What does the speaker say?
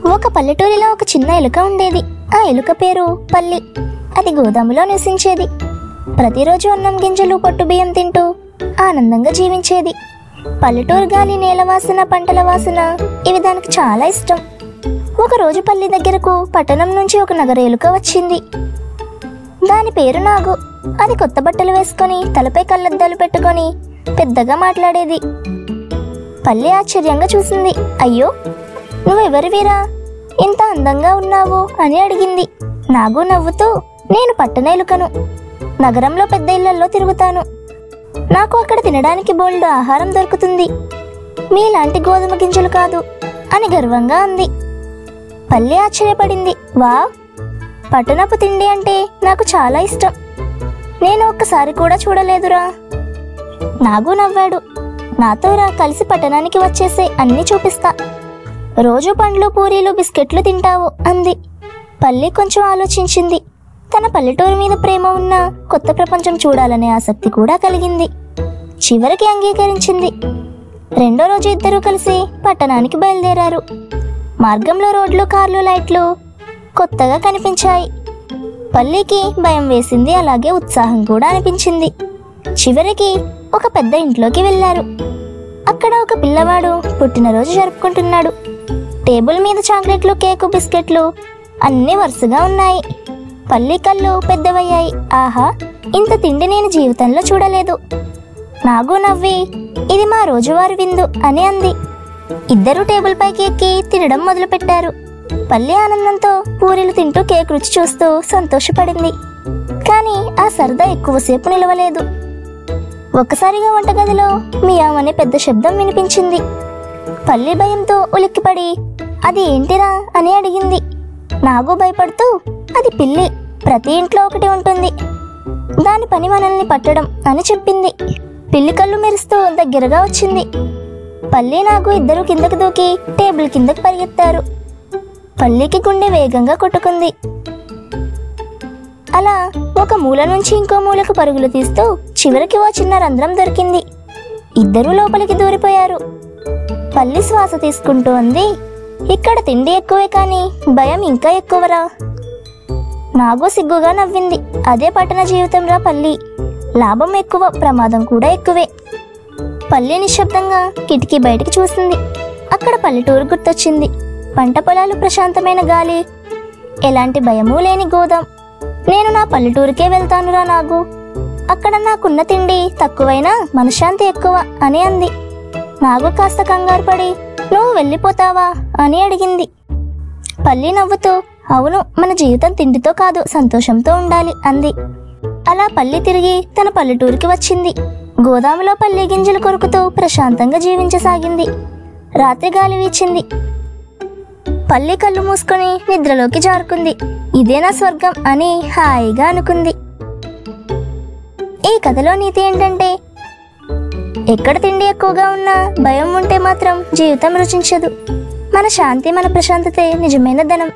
ఒక పల్లెటూరిలో ఒక చిన్న ఎలుక ఉండేది. ఆ ఎలుక పేరు పల్లి. అది గోదాములో నివసించేది. ప్రతిరోజు అన్నం గింజలు పొట్టు బియ్యం తింటూ ఆనందంగా జీవించేది. పల్లెటూరు గాలి, నేల వాసన, పంటల వాసన ఇవి దానికి చాలా ఇష్టం. ఒకరోజు పల్లి దగ్గరకు పట్టణం నుంచి ఒక నగర ఎలుక వచ్చింది. దాని పేరు నాగు. అది కొత్త బట్టలు వేసుకొని తలపై కళ్ళద్దాలు పెట్టుకొని పెద్దగా మాట్లాడేది. పల్లి ఆశ్చర్యంగా చూసింది. అయ్యో, నువ్వెవరివిరా, ఇంత అందంగా ఉన్నావు అని అడిగింది. నాగు నవ్వుతూ, నేను పట్టణ ఎలుకను. నగరంలో పెద్ద ఇళ్లలో తిరుగుతాను. నాకు అక్కడ తినడానికి బోల్డు ఆహారం దొరుకుతుంది. మీలాంటి గోధుమ గింజలు కాదు అని గర్వంగా అంది. పల్లి ఆశ్చర్యపడింది. వా, పట్టణపు తిండి అంటే నాకు చాలా ఇష్టం. నేను ఒక్కసారి కూడా చూడలేదురా. నాగు నవ్వాడు. నాతో రా, కలిసి పట్టణానికి వచ్చేసే, అన్నీ చూపిస్తా. రోజు పండ్లు, పూరీలు, బిస్కెట్లు తింటావు అంది. పల్లి కొంచెం ఆలోచించింది. తన పల్లెటూరు మీద ప్రేమ ఉన్న కొత్త ప్రపంచం చూడాలనే ఆసక్తి కూడా కలిగింది. చివరికి అంగీకరించింది. రెండో రోజు ఇద్దరూ కలిసి పట్టణానికి బయలుదేరారు. మార్గంలో రోడ్లు, కార్లు, లైట్లు కొత్తగా కనిపించాయి. పల్లికి భయం వేసింది, అలాగే ఉత్సాహం కూడా అనిపించింది. చివరికి ఒక పెద్ద ఇంట్లోకి వెళ్ళారు. అక్కడ ఒక పిల్లవాడు పుట్టినరోజు జరుపుకుంటున్నాడు. టేబుల్ మీద చాక్లెట్లు, కేకు, బిస్కెట్లు అన్నీ వరుసగా ఉన్నాయి. పల్లి కళ్ళు పెద్దవయ్యాయి. ఆహా, ఇంత తిండి నేను జీవితంలో చూడలేదు. నాగు నవ్వి, ఇది మా రోజువారీ విందు అని అంది. ఇద్దరూ టేబుల్ పైకి ఎక్కి తినడం మొదలుపెట్టారు. పల్లి ఆనందంతో పూరీలు తింటూ కేక్ రుచి చూస్తూ సంతోషపడింది. కానీ ఆ సరదా ఎక్కువసేపు నిలవలేదు. ఒక్కసారిగా వంటగదిలో మియావ్ అనే పెద్ద శబ్దం వినిపించింది. పల్లి భయంతో ఉలిక్కిపడి, అది ఏంటిరా అని అడిగింది. నాగు భయపడుతూ, అది పిల్లి, ప్రతి ఇంట్లో ఒకటి ఉంటుంది, దాని పని మనల్ని పట్టడం అని చెప్పింది. పిల్లి కళ్ళు మెరుస్తూ దగ్గరగా వచ్చింది. పల్లి, నాగు ఇద్దరు కిందకి దూకి టేబుల్ కిందకి పరిగెత్తారు. పల్లికి గుండె వేగంగా కొట్టుకుంది. అలా ఒక మూల నుంచి ఇంకో మూలకు పరుగులు తీస్తూ చివరికి ఓ చిన్న రంధ్రం దొరికింది. ఇద్దరూ లోపలికి దూరిపోయారు. పల్లి శ్వాస తీసుకుంటూ అంది, ఇక్కడ తిండి ఎక్కువే కానీ భయం ఇంకా ఎక్కువరా. నాగు సిగ్గుగా నవ్వింది. అదే పట్టణ జీవితం రా పల్లి, లాభం ఎక్కువ, ప్రమాదం కూడా ఎక్కువే. పల్లి నిశ్శబ్దంగా కిటికీ బయటికి చూసింది. అక్కడ పల్లెటూరు గుర్తొచ్చింది. పంట పొలాలు, ప్రశాంతమైన గాలి, ఎలాంటి భయమూ లేని గోదాం. నేను నా పల్లెటూరుకే వెళ్తానురా నాగు. అక్కడ నాకున్న తిండి తక్కువైనా మనశ్శాంతి ఎక్కువ అని అంది. నాగు కాస్త కంగారు పడి, నువ్వు వెళ్ళిపోతావా అని అడిగింది. పల్లి నవ్వుతూ, అవును, మన జీవితం తిండితో కాదు, సంతోషంతో ఉండాలి అంది. అలా పల్లి తిరిగి తన పల్లెటూరుకి వచ్చింది. గోదాములో పల్లి గింజలు కొరుకుతూ ప్రశాంతంగా జీవించసాగింది. రాత్రి గాలి వీచింది. పల్లి కళ్ళు మూసుకొని నిద్రలోకి జారుకుంది. ఇదే నా స్వర్గం అని హాయిగా అనుకుంది. ఈ కథలో నీతి ఏంటంటే, ఎక్కడ తిండి ఎక్కువగా ఉన్నా భయం ఉంటే మాత్రం జీవితం రుచించదు. మన శాంతి, మన ప్రశాంతతే నిజమైన ధనం.